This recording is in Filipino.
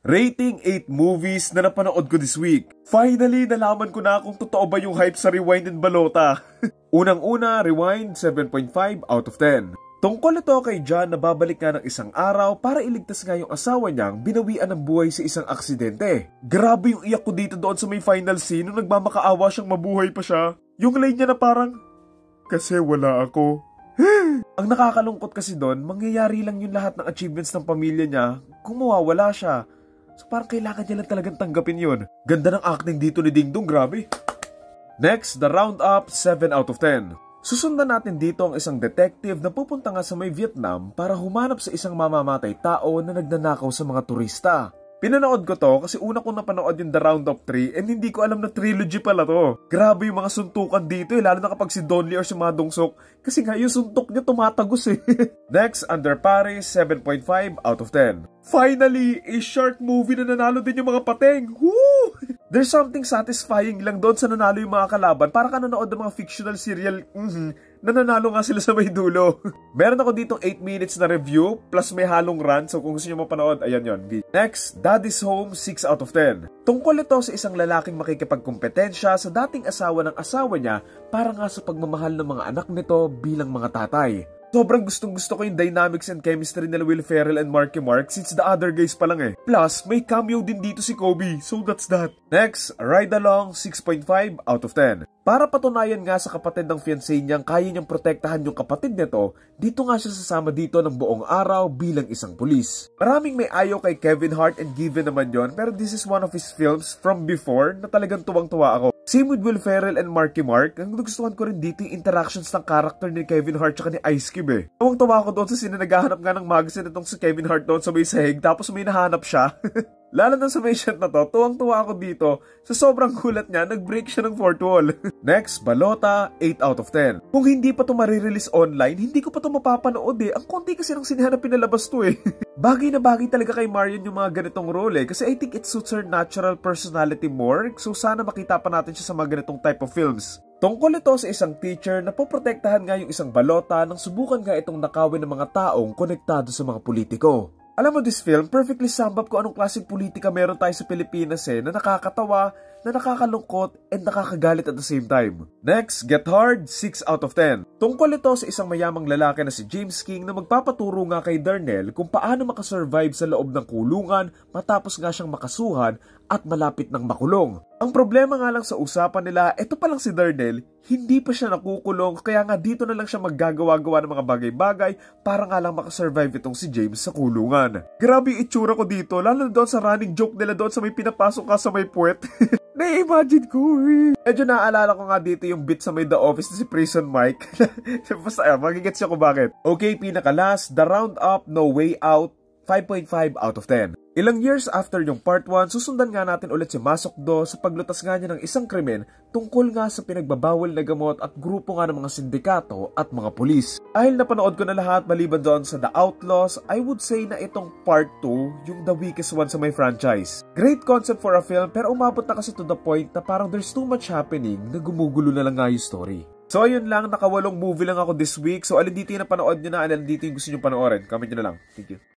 Rating 8 movies na napanood ko this week. Finally, nalaman ko na kung totoo ba yung hype sa Rewind and Balota. Unang-una, Rewind 7.5 out of 10. Tungkol ito kay John na babalik nga ng isang araw para iligtas nga yung asawa niyang binawian ng buhay sa isang aksidente. Grabe yung iyak ko dito doon sa may final scene nung nagmamakaawa siyang mabuhay pa siya. Yung line niya na parang, kasi wala ako. Ang nakakalungkot kasi doon, mangyayari lang yung lahat ng achievements ng pamilya niya kung mawawala siya. So parang kailangan niya lang talagang tanggapin yun. Ganda ng acting dito ni Ding Dong, grabe. Next, The Roundup 7 out of 10. Susundan natin dito ang isang detective na pupunta nga sa may Vietnam para humanap sa isang mamamatay tao na nagnanakaw sa mga turista. Pinanood ko to kasi una kong napanood yung The Roundup 3 and hindi ko alam na trilogy pala to. Grabe yung mga suntukan dito lalo na kapag si Don Lee or si Madong Sok kasi nga yung suntok niya tumatagos eh. Next, Under Paris 7.5 out of 10. Finally, a shark movie na nanalo din yung mga pateng. Woo! There's something satisfying lang doon sa nanalo yung mga kalaban para ka nanood ng mga fictional serial na nanalo nga sila sa may dulo. Meron ako ditong 8 minutes na review plus may halong rant so kung gusto nyo mapanood, ayan yon. Next, Daddy's Home 6 out of 10. Tungkol ito sa isang lalaking makikipagkompetensya sa dating asawa ng asawa niya para nga sa pagmamahal ng mga anak nito bilang mga tatay. Sobrang gustong-gusto ko yung dynamics and chemistry nila Will Ferrell and Marky Mark since the other guys pa lang eh. Plus, may cameo din dito si Kobe, so that's that. Next, Ride Along 6.5 out of 10. Para patunayan nga sa kapatid ng fiancé niyang kaya niyang protektahan yung kapatid nito, dito nga siya sasama dito ng buong araw bilang isang pulis. Maraming may ayaw kay Kevin Hart and Given naman yon, pero this is one of his films from before na talagang tuwang-tuwa ako. Same with Will Ferrell and Marky Mark, ang nagustuhan ko rin dito yung interactions ng character ni Kevin Hart at ni Ice Cube eh. Tawang-tawa ako doon sa naghahanap nga ng magazine itong si Kevin Hart doon sa may sahig tapos may nahanap siya. Lalo na sa may shot na to, tuwang-tuwa ako dito. Sa sobrang gulat niya, nag-break siya ng fourth wall. Next, Balota 8 out of 10. Kung hindi pa ito marirelease online, hindi ko pa ito mapapanood eh. Ang konti kasi ng sinihan na pinalabas to eh. Bagay na bagay talaga kay Marion yung mga ganitong role eh. Kasi I think it suits her natural personality more. So sana makita pa natin siya sa mga ganitong type of films. Tungkol ito sa isang teacher na poprotektahan nga yung isang balota nang subukan nga itong nakawin ng mga taong konektado sa mga politiko. Alam mo, this film perfectly sum up kung anong klaseng politika meron tayo sa Pilipinas eh, na nakakatawa, na nakakalungkot, and nakakagalit at the same time. Next, Get Hard 6 out of 10. Tungkol ito sa isang mayamang lalaki na si James King na magpapaturo nga kay Darnell kung paano makasurvive sa loob ng kulungan matapos nga siyang makasuhan at malapit ng makulong. Ang problema nga lang sa usapan nila, eto pa lang si Darnell, hindi pa siya nakukulong kaya nga dito na lang siya maggagawa-gawa ng mga bagay-bagay para nga lang makasurvive itong si James sa kulungan. Grabe yung itsura ko dito, lalo na doon sa running joke nila doon sa may pinapasok ka sa may puwet. Na-imagine ko eh. Medyo naaalala ko nga dito yung bit sa may The Office na si Prison Mike. Basta magigets siya ko bakit. Okay, pinaka-last, The Roundup No Way Out 5.5 out of 10. Ilang years after yung part 1, susundan nga natin ulit si Masokdo sa paglutas nga niya ng isang krimen tungkol nga sa pinagbabawal na gamot at grupo nga ng mga sindikato at mga pulis. Dahil napanood ko na lahat maliban doon sa The Outlaws, I would say na itong part 2 yung the weakest one sa may franchise. Great concept for a film pero umabot na kasi to the point na parang there's too much happening na gumugulo na lang nga yung story. So ayun lang, nakawalong movie lang ako this week. So alin dito yung napanood nyo na, alin dito yung gusto nyo panoorin. Comment nyo na lang. Thank you.